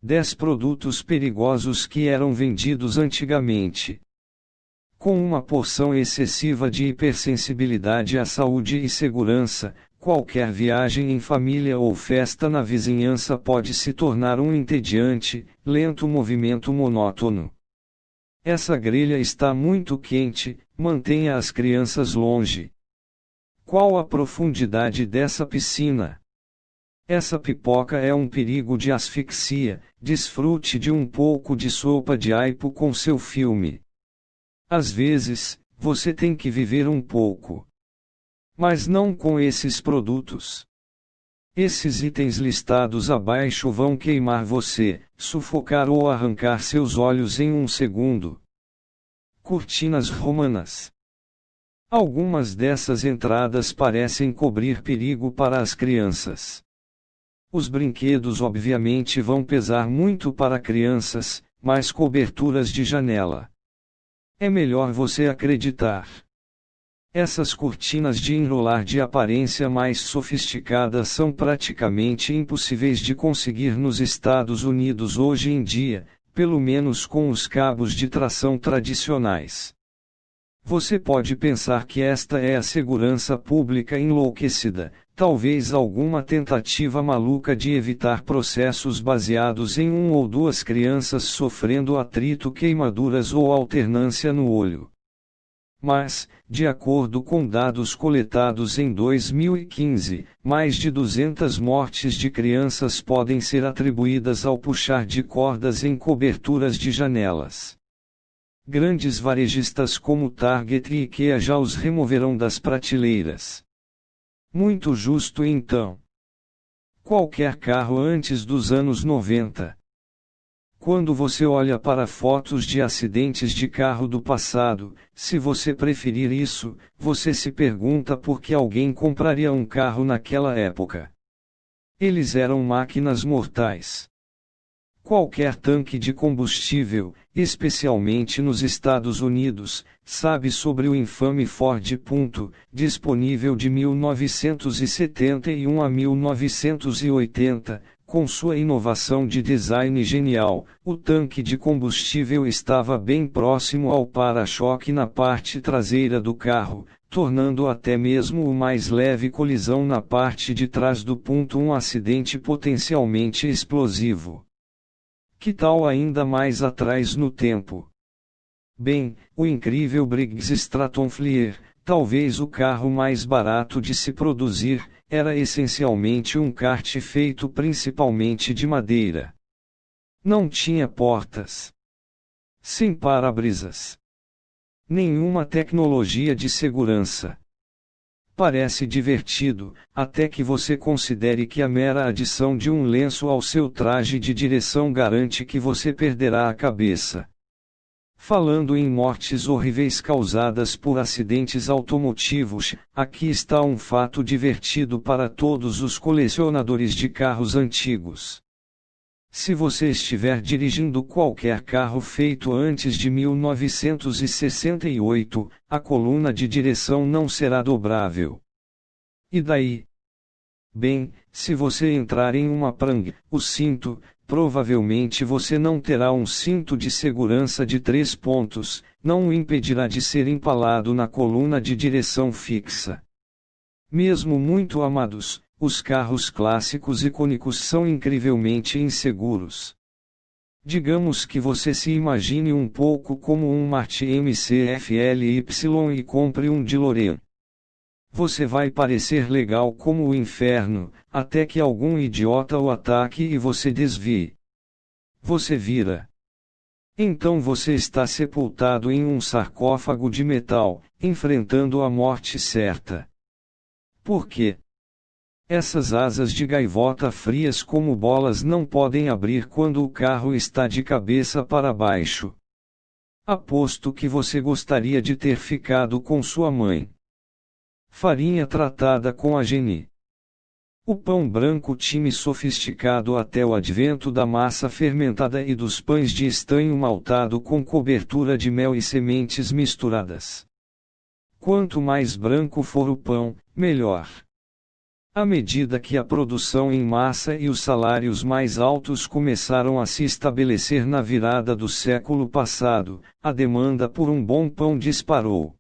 10 produtos perigosos que eram vendidos antigamente. Com uma porção excessiva de hipersensibilidade à saúde e segurança, qualquer viagem em família ou festa na vizinhança pode se tornar um entediante, lento movimento monótono. Essa grelha está muito quente, mantenha as crianças longe. Qual a profundidade dessa piscina? Essa pipoca é um perigo de asfixia, desfrute de um pouco de sopa de aipo com seu filme. Às vezes, você tem que viver um pouco. Mas não com esses produtos. Esses itens listados abaixo vão queimar você, sufocar ou arrancar seus olhos em um segundo. Cortinas romanas. Algumas dessas entradas parecem cobrir perigo para as crianças. Os brinquedos obviamente vão pesar muito para crianças, mas coberturas de janela. É melhor você acreditar. Essas cortinas de enrolar de aparência mais sofisticada são praticamente impossíveis de conseguir nos Estados Unidos hoje em dia, pelo menos com os cabos de tração tradicionais. Você pode pensar que esta é a segurança pública enlouquecida, talvez alguma tentativa maluca de evitar processos baseados em 1 ou 2 crianças sofrendo atrito, queimaduras ou alternância no olho. Mas, de acordo com dados coletados em 2015, mais de 200 mortes de crianças podem ser atribuídas ao puxar de cordas em coberturas de janelas. Grandes varejistas como Target e IKEA já os removerão das prateleiras. Muito justo então. Qualquer carro antes dos anos 90. Quando você olha para fotos de acidentes de carro do passado, se você preferir isso, você se pergunta por que alguém compraria um carro naquela época. Eles eram máquinas mortais. Qualquer tanque de combustível, especialmente nos Estados Unidos, sabe sobre o infame Ford Punto, disponível de 1971 a 1980, com sua inovação de design genial. O tanque de combustível estava bem próximo ao para-choque na parte traseira do carro, tornando até mesmo o mais leve colisão na parte de trás do Punto um acidente potencialmente explosivo. Que tal ainda mais atrás no tempo? Bem, o incrível Briggs Stratton Flyer, talvez o carro mais barato de se produzir, era essencialmente um kart feito principalmente de madeira. Não tinha portas. Sem para-brisas. Nenhuma tecnologia de segurança. Parece divertido, até que você considere que a mera adição de um lenço ao seu traje de direção garante que você perderá a cabeça. Falando em mortes horríveis causadas por acidentes automotivos, aqui está um fato divertido para todos os colecionadores de carros antigos. Se você estiver dirigindo qualquer carro feito antes de 1968, a coluna de direção não será dobrável. E daí? Bem, se você entrar em uma Prang, o cinto, provavelmente você não terá um cinto de segurança de 3 pontos, não o impedirá de ser empalado na coluna de direção fixa. Mesmo muito amados, os carros clássicos icônicos são incrivelmente inseguros. Digamos que você se imagine um pouco como um Martin McFly e compre um DeLorean. Você vai parecer legal como o inferno, até que algum idiota o ataque e você desvie. Você vira. Então você está sepultado em um sarcófago de metal, enfrentando a morte certa. Por quê? Essas asas de gaivota frias como bolas não podem abrir quando o carro está de cabeça para baixo. Aposto que você gostaria de ter ficado com sua mãe. Farinha tratada com arginine. O pão branco time sofisticado até o advento da massa fermentada e dos pães de estanho maltado com cobertura de mel e sementes misturadas. Quanto mais branco for o pão, melhor. À medida que a produção em massa e os salários mais altos começaram a se estabelecer na virada do século passado, a demanda por um bom pão disparou.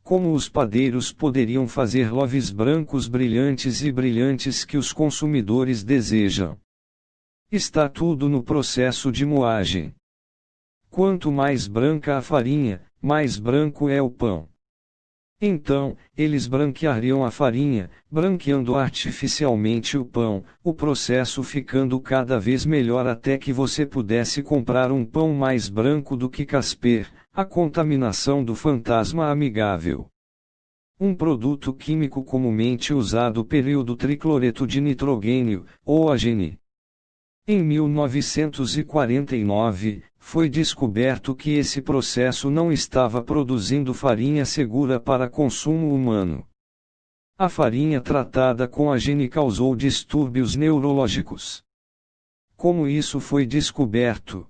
Como os padeiros poderiam fazer loaves brancos brilhantes que os consumidores desejam? Está tudo no processo de moagem. Quanto mais branca a farinha, mais branco é o pão. Então, eles branqueariam a farinha, branqueando artificialmente o pão, o processo ficando cada vez melhor até que você pudesse comprar um pão mais branco do que Casper, a contaminação do fantasma amigável. Um produto químico comumente usado período tricloreto de nitrogênio, ou AGN. Em 1949, foi descoberto que esse processo não estava produzindo farinha segura para consumo humano. A farinha tratada com AGN causou distúrbios neurológicos. Como isso foi descoberto?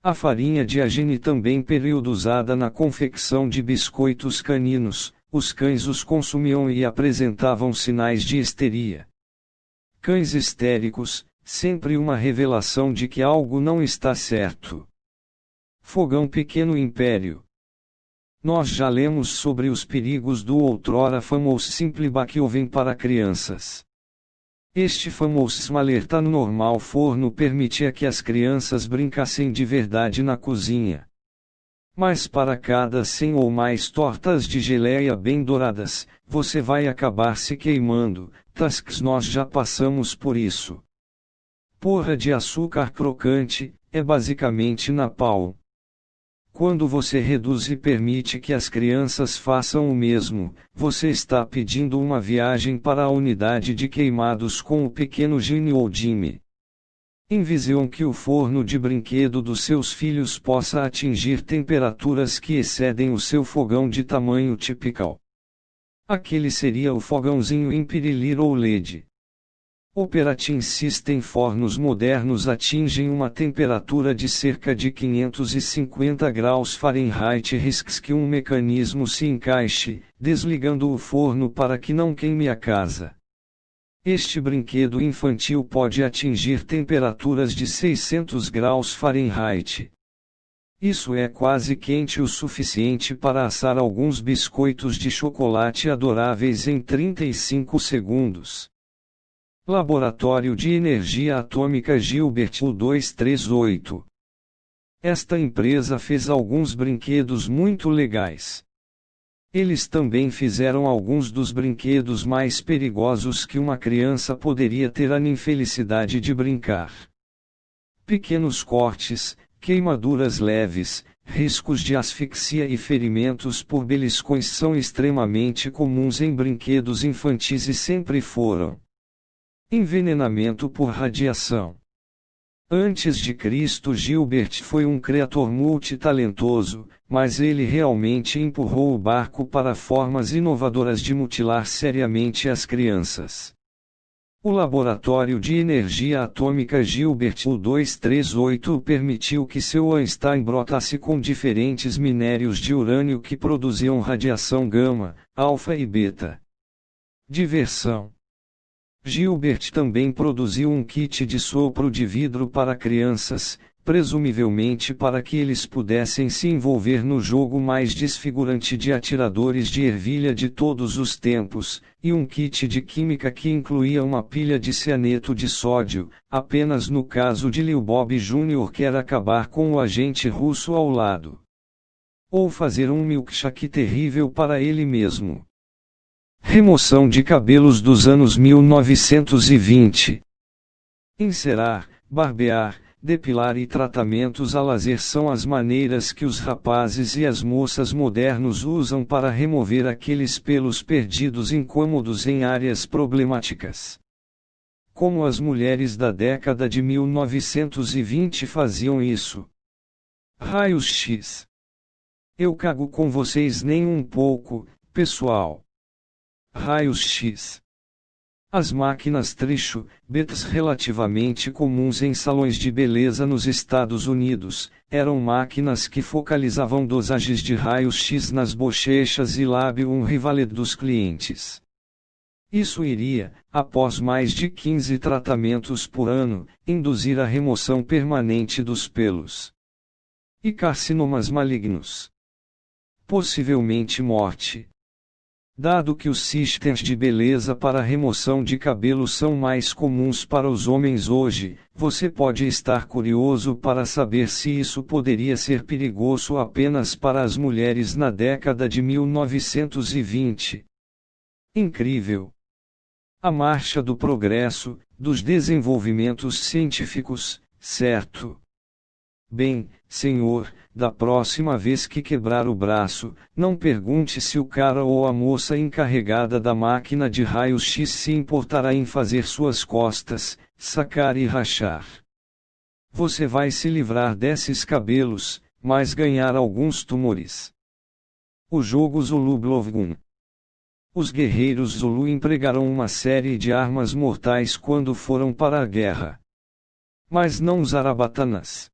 A farinha de AGN também período usada na confecção de biscoitos caninos, os cães os consumiam e apresentavam sinais de histeria. Cães histéricos, sempre uma revelação de que algo não está certo. Fogão Pequeno Império. Nós já lemos sobre os perigos do outrora famoso Simple Bake Oven para crianças. Este famoso alerta no normal forno permitia que as crianças brincassem de verdade na cozinha. Mas para cada 100 ou mais tortas de geleia bem douradas, você vai acabar se queimando, tasks nós já passamos por isso. Porra de açúcar crocante, é basicamente napalm. Quando você reduz e permite que as crianças façam o mesmo, você está pedindo uma viagem para a unidade de queimados com o pequeno Jimmy ou Jimmy. Envision que o forno de brinquedo dos seus filhos possa atingir temperaturas que excedem o seu fogão de tamanho typical. Aquele seria o fogãozinho Imperial ou LED. Operating System fornos modernos atingem uma temperatura de cerca de 550 graus Fahrenheit. Risks que um mecanismo se encaixe, desligando o forno para que não queime a casa. Este brinquedo infantil pode atingir temperaturas de 600 graus Fahrenheit. Isso é quase quente o suficiente para assar alguns biscoitos de chocolate adoráveis em 35 segundos. Laboratório de Energia Atômica Gilbert U238. Esta empresa fez alguns brinquedos muito legais. Eles também fizeram alguns dos brinquedos mais perigosos que uma criança poderia ter a infelicidade de brincar. Pequenos cortes, queimaduras leves, riscos de asfixia e ferimentos por beliscões são extremamente comuns em brinquedos infantis e sempre foram. Envenenamento por radiação. Antes de Cristo, Gilbert foi um criador multitalentoso, mas ele realmente empurrou o barco para formas inovadoras de mutilar seriamente as crianças. O Laboratório de Energia Atômica Gilbert U238 permitiu que seu Einstein brotasse com diferentes minérios de urânio que produziam radiação gama, alfa e beta. Diversão. Gilbert também produziu um kit de sopro de vidro para crianças, presumivelmente para que eles pudessem se envolver no jogo mais desfigurante de atiradores de ervilha de todos os tempos, e um kit de química que incluía uma pilha de cianeto de sódio, apenas no caso de Lil Bob Jr. quer acabar com o agente russo ao lado. Ou fazer um milkshake terrível para ele mesmo. Remoção de cabelos dos anos 1920. Encerar, barbear, depilar e tratamentos a laser são as maneiras que os rapazes e as moças modernos usam para remover aqueles pelos perdidos incômodos em áreas problemáticas. Como as mulheres da década de 1920 faziam isso? Raios X. Eu cago com vocês nem um pouco, pessoal. Raios X. As máquinas Tricho, betas relativamente comuns em salões de beleza nos Estados Unidos, eram máquinas que focalizavam dosagens de raios X nas bochechas e lábio rivaled dos clientes. Isso iria, após mais de 15 tratamentos por ano, induzir a remoção permanente dos pelos e carcinomas malignos. Possivelmente morte. Dado que os sistemas de beleza para remoção de cabelo são mais comuns para os homens hoje, você pode estar curioso para saber se isso poderia ser perigoso apenas para as mulheres na década de 1920. Incrível! A marcha do progresso, dos desenvolvimentos científicos, certo? Bem, senhor, da próxima vez que quebrar o braço, não pergunte se o cara ou a moça encarregada da máquina de raio-x se importará em fazer suas costas, sacar e rachar. Você vai se livrar desses cabelos, mas ganhar alguns tumores. O jogo Zulu Blovgun. Os guerreiros Zulu empregaram uma série de armas mortais quando foram para a guerra. Mas não zarabatanas.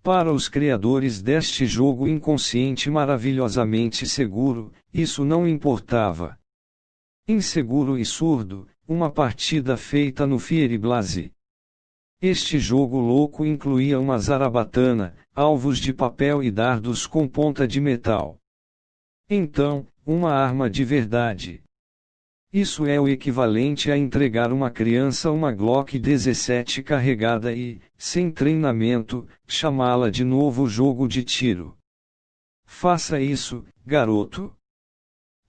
Para os criadores deste jogo inconsciente maravilhosamente seguro, isso não importava. Inseguro e surdo, uma partida feita no Fiereblase. Este jogo louco incluía uma zarabatana, alvos de papel e dardos com ponta de metal. Então, uma arma de verdade. Isso é o equivalente a entregar uma criança uma Glock 17 carregada e, sem treinamento, chamá-la de novo jogo de tiro. Faça isso, garoto.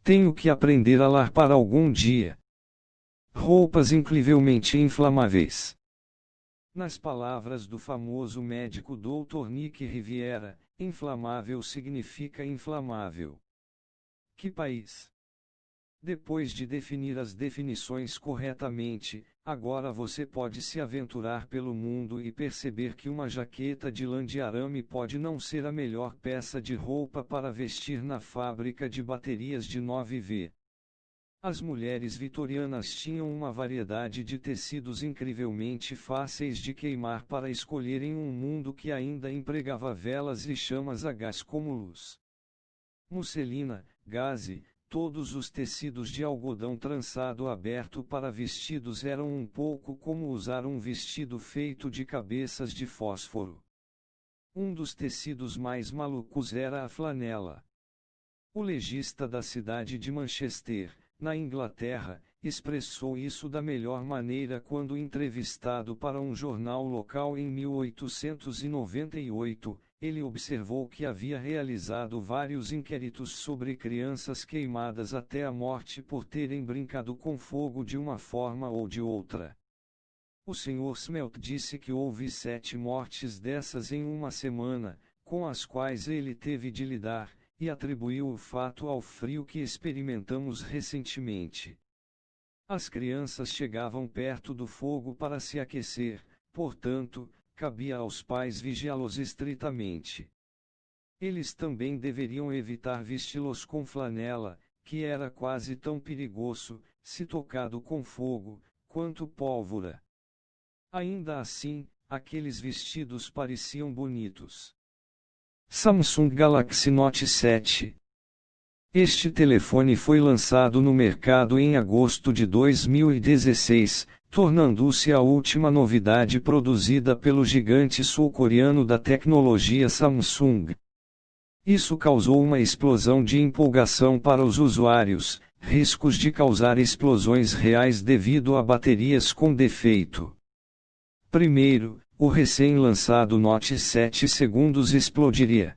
Tenho que aprender a larpar algum dia. Roupas incrivelmente inflamáveis. Nas palavras do famoso médico Dr. Nick Riviera, inflamável significa inflamável. Que país? Depois de definir as definições corretamente, agora você pode se aventurar pelo mundo e perceber que uma jaqueta de lã de arame pode não ser a melhor peça de roupa para vestir na fábrica de baterias de 9V. As mulheres vitorianas tinham uma variedade de tecidos incrivelmente fáceis de queimar para escolher em um mundo que ainda empregava velas e chamas a gás como luz. Musselina, gaze. Todos os tecidos de algodão trançado aberto para vestidos eram um pouco como usar um vestido feito de cabeças de fósforo. Um dos tecidos mais malucos era a flanela. O legista da cidade de Manchester, na Inglaterra, expressou isso da melhor maneira quando entrevistado para um jornal local em 1898. Ele observou que havia realizado vários inquéritos sobre crianças queimadas até a morte por terem brincado com fogo de uma forma ou de outra. O Sr. Smelt disse que houve 7 mortes dessas em uma semana, com as quais ele teve de lidar, e atribuiu o fato ao frio que experimentamos recentemente. As crianças chegavam perto do fogo para se aquecer, portanto, cabia aos pais vigiá-los estritamente. Eles também deveriam evitar vesti-los com flanela, que era quase tão perigoso, se tocado com fogo, quanto pólvora. Ainda assim, aqueles vestidos pareciam bonitos. Samsung Galaxy Note 7. Este telefone foi lançado no mercado em agosto de 2016, tornando-se a última novidade produzida pelo gigante sul-coreano da tecnologia Samsung. Isso causou uma explosão de empolgação para os usuários, riscos de causar explosões reais devido a baterias com defeito. Primeiro, o recém-lançado Note 7 segundos explodiria.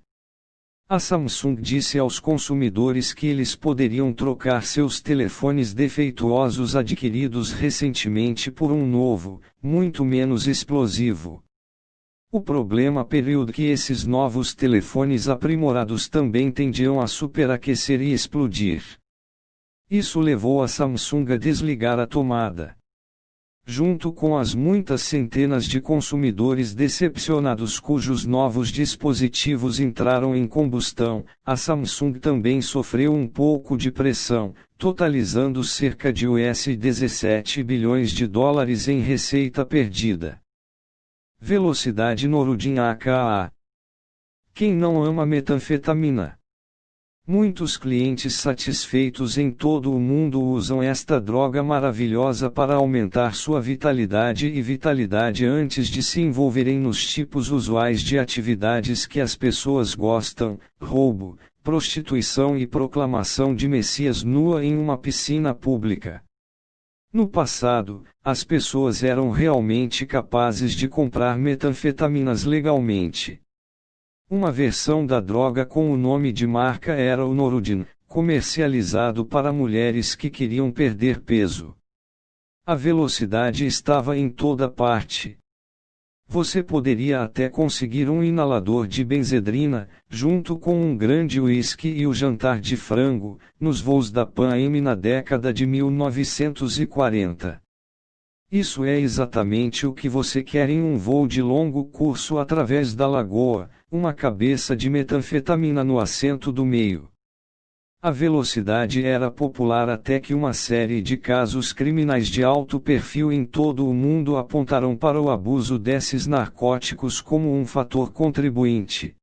A Samsung disse aos consumidores que eles poderiam trocar seus telefones defeituosos adquiridos recentemente por um novo, muito menos explosivo. O problema período que esses novos telefones aprimorados também tendiam a superaquecer e explodir. Isso levou a Samsung a desligar a tomada. Junto com as muitas centenas de consumidores decepcionados cujos novos dispositivos entraram em combustão, a Samsung também sofreu um pouco de pressão, totalizando cerca de US$ 17 bilhões em receita perdida. Velocidade Norudin AKA. Quem não ama metanfetamina? Muitos clientes satisfeitos em todo o mundo usam esta droga maravilhosa para aumentar sua vitalidade e vitalidade antes de se envolverem nos tipos usuais de atividades que as pessoas gostam: roubo, prostituição e proclamação de Messias nua em uma piscina pública. No passado, as pessoas eram realmente capazes de comprar metanfetaminas legalmente. Uma versão da droga com o nome de marca era o Norodin, comercializado para mulheres que queriam perder peso. A velocidade estava em toda parte. Você poderia até conseguir um inalador de benzedrina, junto com um grande uísque e o jantar de frango, nos voos da Pan Am na década de 1940. Isso é exatamente o que você quer em um voo de longo curso através da lagoa, uma cabeça de metanfetamina no assento do meio. A velocidade era popular até que uma série de casos criminais de alto perfil em todo o mundo apontaram para o abuso desses narcóticos como um fator contribuinte.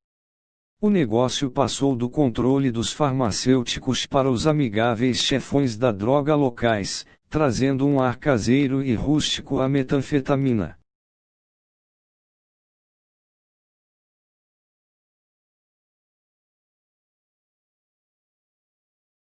O negócio passou do controle dos farmacêuticos para os amigáveis chefões da droga locais, trazendo um ar caseiro e rústico à metanfetamina.